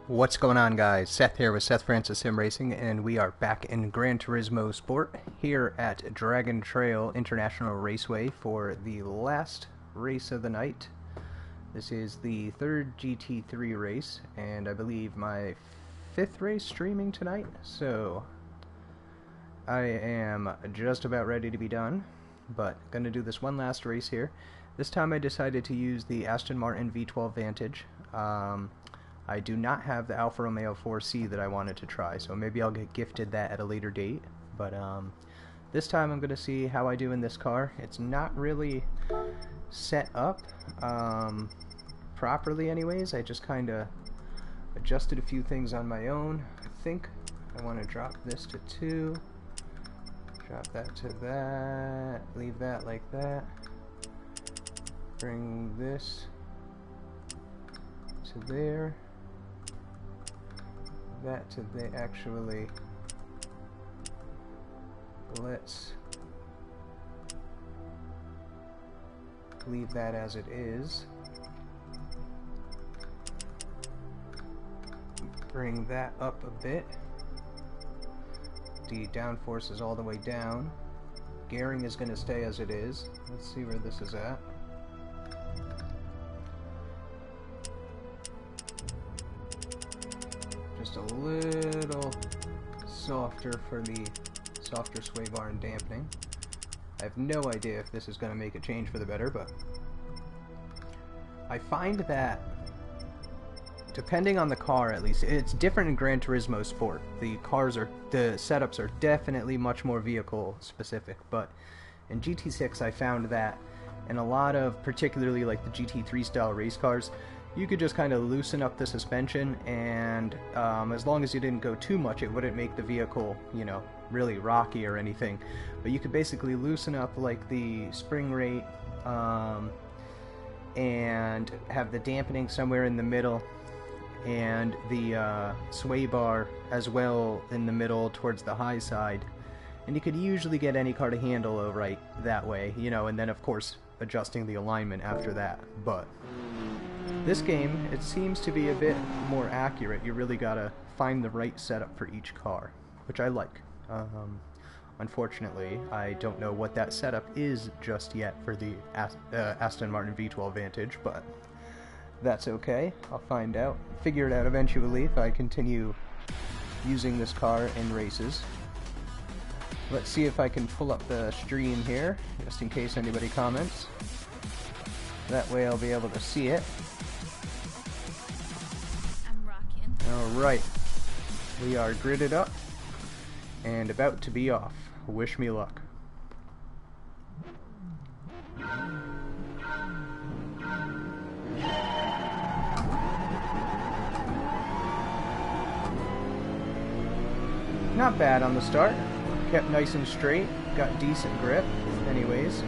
What's going on, guys? Seth here with Seth Francis Sim Racing, and we are back in Gran Turismo Sport here at Dragon Trail International Raceway for the last race of the night. This is the third GT3 race, and I believe my fifth race streaming tonight, so I am just about ready to be done, but gonna do this one last race here. This time I decided to use the Aston Martin V12 Vantage. I do not have the Alfa Romeo 4C that I wanted to try, so maybe I'll get gifted that at a later date. But this time I'm going to see how I do in this car. It's not really set up properly anyways. I just kind of adjusted a few things on my own. I think I want to drop this to 2, drop that to that, leave that like that, bring this to there, that to the actually, let's leave that as it is, bring that up a bit, the downforce is all the way down, gearing is going to stay as it is. Let's see where this is at. Just a little softer for the softer sway bar and dampening. I have no idea if this is going to make a change for the better, but I find that depending on the car, at least, it's different in Gran Turismo Sport. The setups are definitely much more vehicle specific, but in GT6 I found that in a lot of, particularly like the GT3 style race cars, you could just kind of loosen up the suspension, and as long as you didn't go too much, it wouldn't make the vehicle, you know, really rocky or anything. But you could basically loosen up like the spring rate and have the dampening somewhere in the middle, and the sway bar as well in the middle towards the high side. And you could usually get any car to handle right that way, you know, and then of course adjusting the alignment after that. But this game, it seems to be a bit more accurate. You really gotta find the right setup for each car, which I like. Unfortunately, I don't know what that setup is just yet for the Aston Martin V12 Vantage, but that's okay. I'll find out. Figure it out eventually if I continue using this car in races. Let's see if I can pull up the stream here, just in case anybody comments. That way I'll be able to see it. Alright, we are gridded up and about to be off. Wish me luck. Not bad on the start. Kept nice and straight, got decent grip anyways.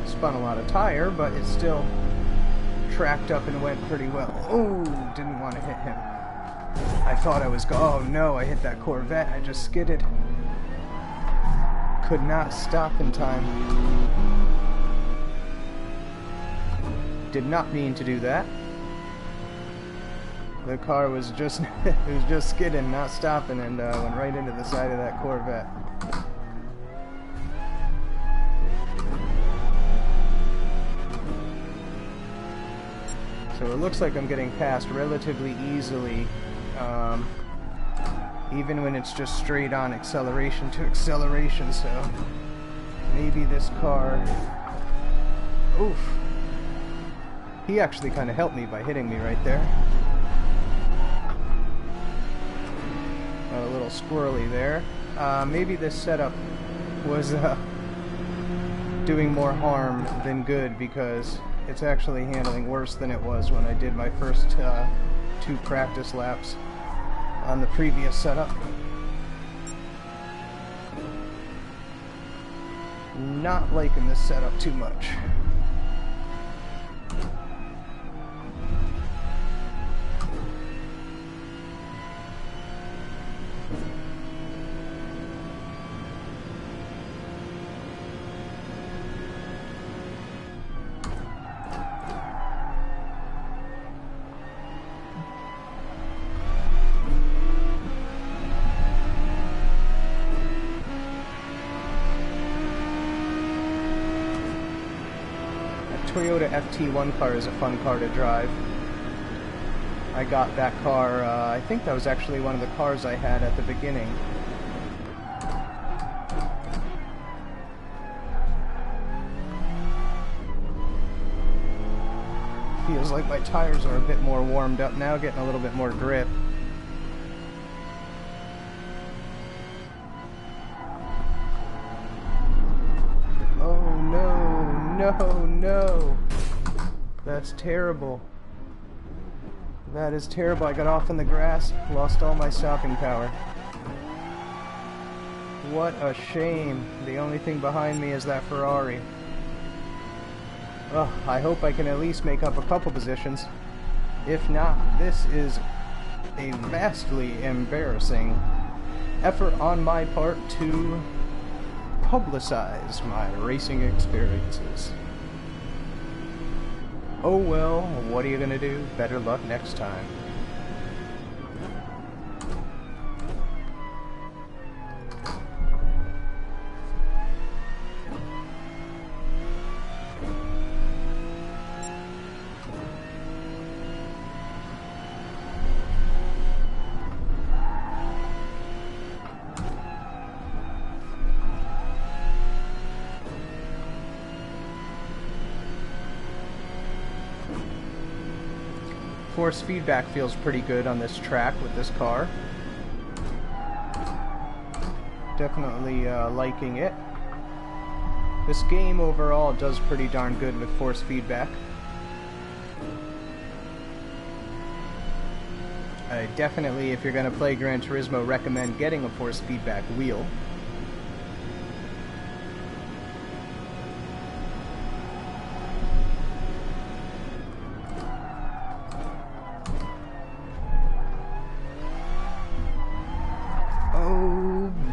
Spun a lot of tire, but it still tracked up and went pretty well. Oh, didn't want to hit him. I thought I was oh no, I hit that Corvette. I just skidded. Could not stop in time. Did not mean to do that. The car was just it was just skidding, not stopping, and went right into the side of that Corvette. So it looks like I'm getting past relatively easily, even when it's just straight on acceleration to acceleration, so maybe this car... Oof. He actually kind of helped me by hitting me right there. A little squirrely there. Maybe this setup was doing more harm than good, because it's actually handling worse than it was when I did my first 2 practice laps on the previous setup. Not liking this setup too much. Toyota FT1 car is a fun car to drive. I got that car, I think that was actually one of the cars I had at the beginning. Feels like my tires are a bit more warmed up now, getting a little bit more grip. Oh no, no, no! That's terrible. That is terrible. I got off in the grass, lost all my stopping power. What a shame. The only thing behind me is that Ferrari. Ugh, I hope I can at least make up a couple positions. If not, this is a vastly embarrassing effort on my part to publicize my racing experiences. Oh well, what are you gonna do? Better luck next time. Force feedback feels pretty good on this track with this car. Definitely liking it. This game overall does pretty darn good with force feedback. I definitely, if you're going to play Gran Turismo, recommend getting a force feedback wheel.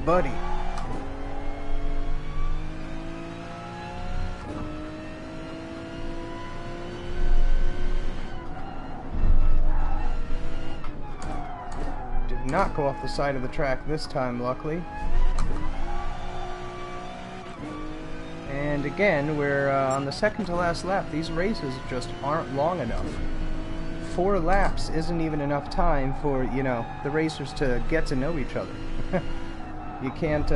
Buddy. Did not go off the side of the track this time, luckily. And again, we're on the second to last lap. These races just aren't long enough. 4 laps isn't even enough time for, you know, the racers to get to know each other. You can't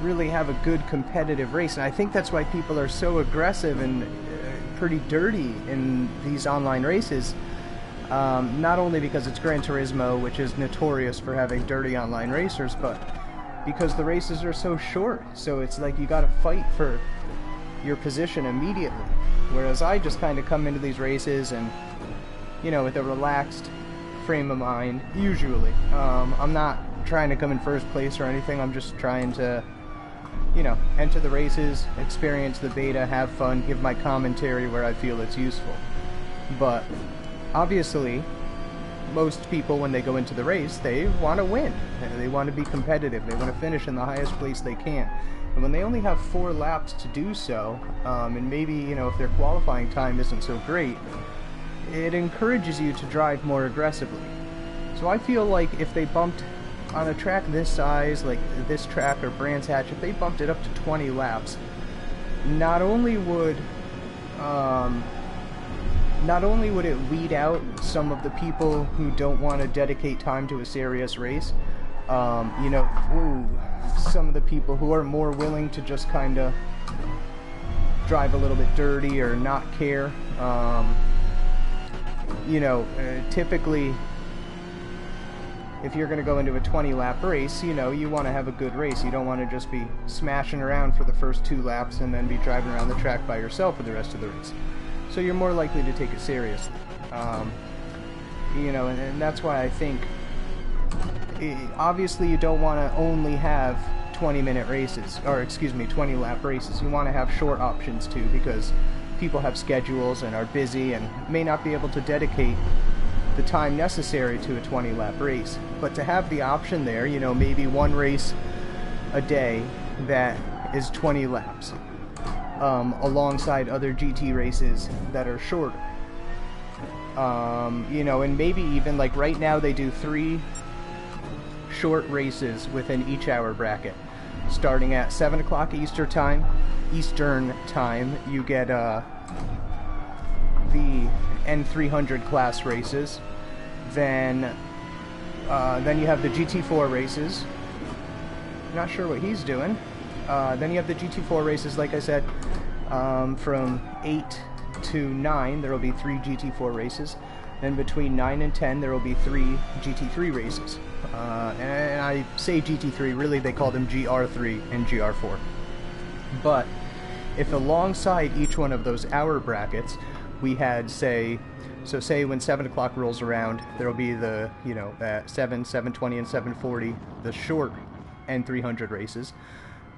really have a good competitive race, and I think that's why people are so aggressive and pretty dirty in these online races. Not only because it's Gran Turismo, which is notorious for having dirty online racers, but because the races are so short. So it's like you gotta fight for your position immediately. Whereas I just kind of come into these races and, you know, with a relaxed frame of mind, usually. I'm not trying to come in first place or anything. I'm just trying to, you know, enter the races, experience the beta, have fun, give my commentary where I feel it's useful. But obviously, most people, when they go into the race, they want to win. They want to be competitive. They want to finish in the highest place they can. And when they only have 4 laps to do so, and maybe, you know, if their qualifying time isn't so great, it encourages you to drive more aggressively. So I feel like if they bumped on a track this size, like this track or Brands Hatch, if they bumped it up to 20 laps, not only would it weed out some of the people who don't want to dedicate time to a serious race, you know, some of the people who are more willing to just kind of drive a little bit dirty or not care. You know, typically, if you're going to go into a 20-lap race, you know, you want to have a good race. You don't want to just be smashing around for the first 2 laps and then be driving around the track by yourself for the rest of the race. So you're more likely to take it seriously. You know, and that's why I think, obviously you don't want to only have 20-minute races, or excuse me, 20-lap races. You want to have short options too, because people have schedules and are busy and may not be able to dedicate the time necessary to a 20-lap race. But to have the option there, you know, maybe 1 race a day that is 20 laps, alongside other GT races that are shorter. You know, and maybe even, like right now they do 3 short races within each hour bracket, starting at 7 o'clock Eastern time, Eastern time, you get the N300 class races. Then you have the GT4 races. Not sure what he's doing. Then you have the GT4 races, like I said, from 8 to 9 there will be 3 GT4 races. Then between 9 and 10 there will be 3 GT3 races. And I say GT3, really they call them GR3 and GR4. But if alongside each one of those hour brackets we had, say when 7 o'clock rolls around, there will be the, at 7, 7:20, and 7:40, the short N300 races,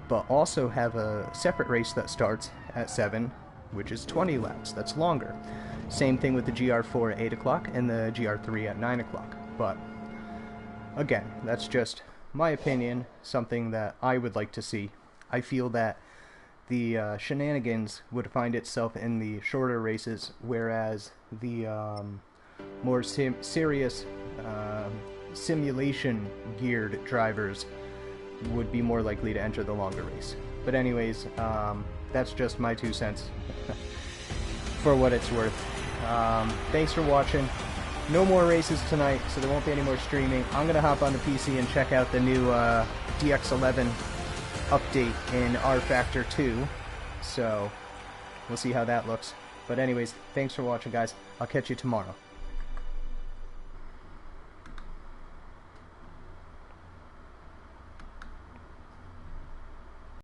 but also have a separate race that starts at 7, which is 20 laps, that's longer. Same thing with the GR4 at 8 o'clock and the GR3 at 9 o'clock. But again, that's just my opinion, something that I would like to see. I feel that the shenanigans would find itself in the shorter races, whereas the more serious simulation geared drivers would be more likely to enter the longer race. But anyways, that's just my 2 cents for what it's worth. Thanks for watching. No more races tonight, so there won't be any more streaming. I'm gonna hop on the PC and check out the new DX11 update in R Factor 2, so we'll see how that looks. But anyways, thanks for watching, guys. I'll catch you tomorrow.